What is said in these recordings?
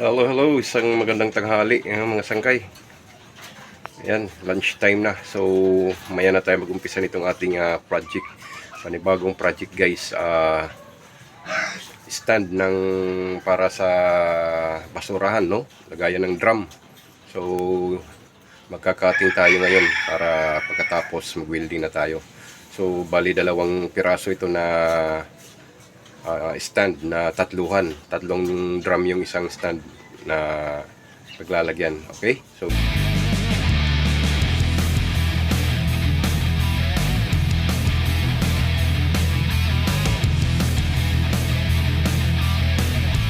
Hello, hello. Isang magandang tanghali, mga sangkay. Ayan, lunch time na. So, maya na tayo mag-umpisa nitong ating project. Panibagong project, guys. Stand ng para sa basurahan, no? Lagayan ng drum. So, magkakating tayo ngayon para pagkatapos mag-welding na tayo. So, bali dalawang piraso ito na stand na tatlong drum yung isang stand na paglalagyan. Okay, so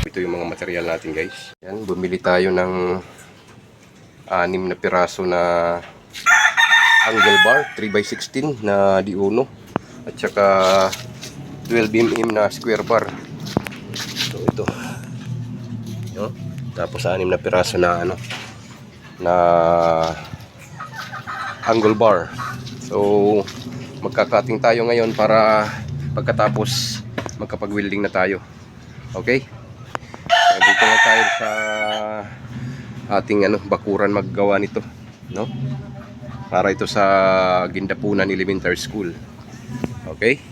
ito yung mga material natin, guys. Yan, bumili tayo ng 6 na piraso na angle bar 3x16 na di-uno at saka 12 mm na square bar. So ito, no? Tapos 6 na piraso na na angle bar. So magkakating tayo ngayon para pagkatapos magkapag-welding na tayo. Okay? So, dito na tayo sa ating bakuran maggawa nito, no? Para ito sa Gindapunan Elementary School. Okay?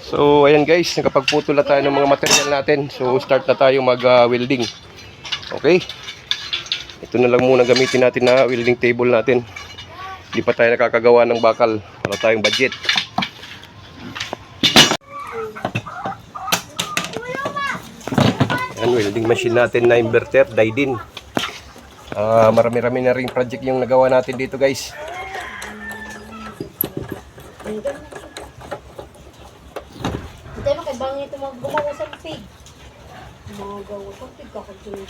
So ayan guys, nakapagputol na tayo ng mga material natin. So start na tayo mag-welding. Okay? Ito na lang muna gamitin natin na welding table natin. Hindi pa tayo nakakagawa ng bakal. Wala tayong budget. Ayan, welding machine natin na inverter, Daidin. Marami-rami na ring project yung nagawa natin dito, guys. Hindi mo kay bangin ito gumawa sa pig. Magawa sa pig kakagulong.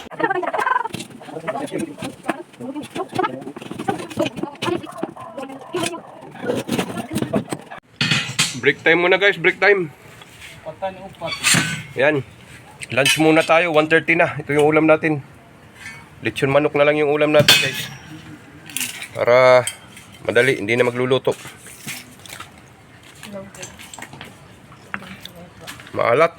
Break time muna guys, break time. Yan. Lunch muna tayo, 1:30 na. Ito yung ulam natin. Lechon manok na lang yung ulam natin guys. Para madali, hindi na magluluto. Maalat.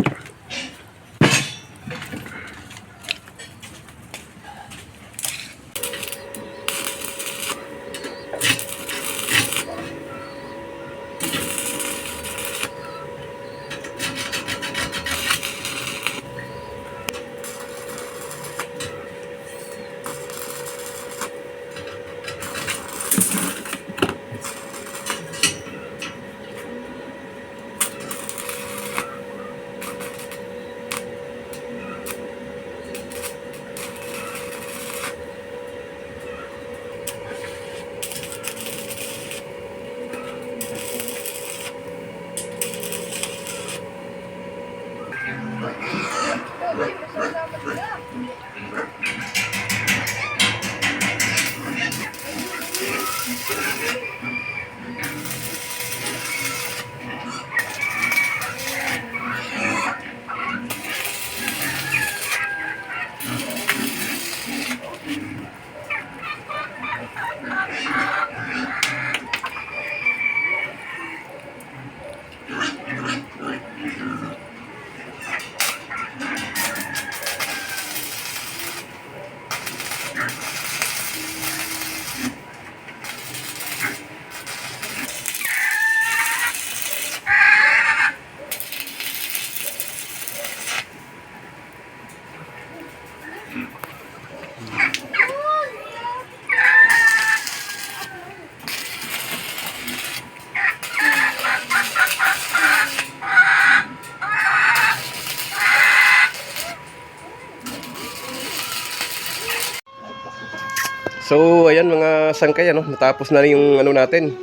So ayan mga sangkay, natapos na yung natin,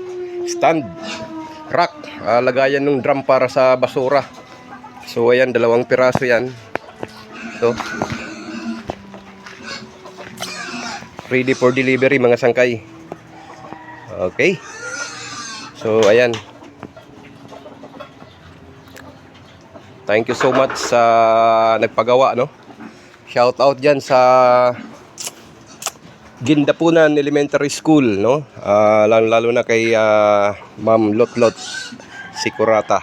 stand, rack, lagayan ng drum para sa basura. So ayan, 2 piraso yan. So ready for delivery mga sangkay. Okay. So ayan. Thank you so much sa nagpagawa, Shout out dyan sa Gindapunan Elementary School, no? Lalo na kay Ma'am Lotlot Sikurata.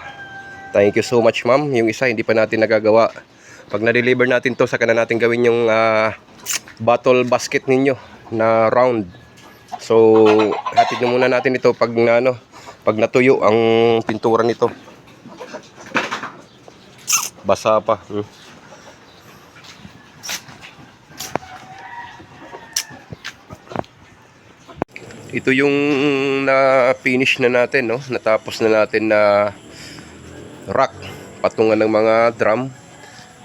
Thank you so much, ma'am. Yung isa hindi pa natin nagagawa. Pag na-deliver natin to, saka na natin gawin yung bottle basket ninyo na round. So, hatid na muna natin ito pag pag natuyo ang pintura nito. Basa pa. Ito yung na-finish na natin, no? Natapos na natin na rack, patungan ng mga drum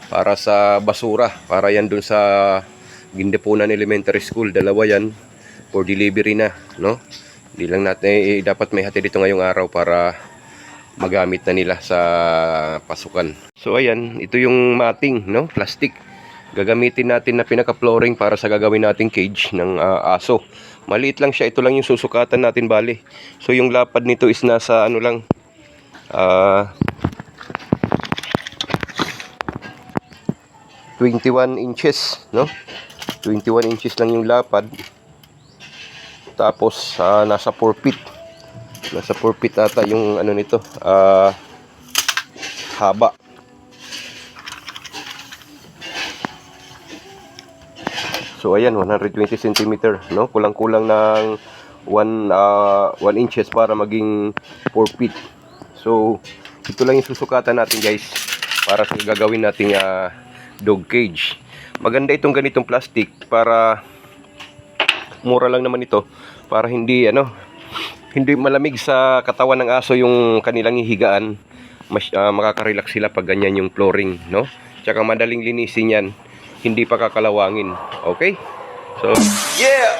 para sa basura, para yan dun sa Gindapunan Elementary School. Dalawa yan for delivery na, no? Hindi lang natin, dapat may hatid dito ngayong araw para magamit na nila sa pasukan. So ayan, ito yung matting, no? Plastic. Gagamitin natin na pinaka-flooring para sa gagawin nating cage ng aso. Maliit lang siya, ito lang yung susukatan natin bali. So yung lapad nito is nasa 21 inches, no? 21 inches lang yung lapad. Tapos nasa 4 feet. Nasa 4 feet ata yung nito, haba. So ayan, 120 cm, no? Kulang-kulang ng 1 inches para maging 4 feet. So ito lang yung susukatan natin, guys, para sa gagawin nating dog cage. Maganda itong ganitong plastic para mura lang naman ito, para hindi hindi malamig sa katawan ng aso yung kanilang hihigaan. Makaka-relax sila pag ganyan yung flooring, no? Tsaka madaling linisin yan, hindi pa kakalawangin. Okay? So, yeah!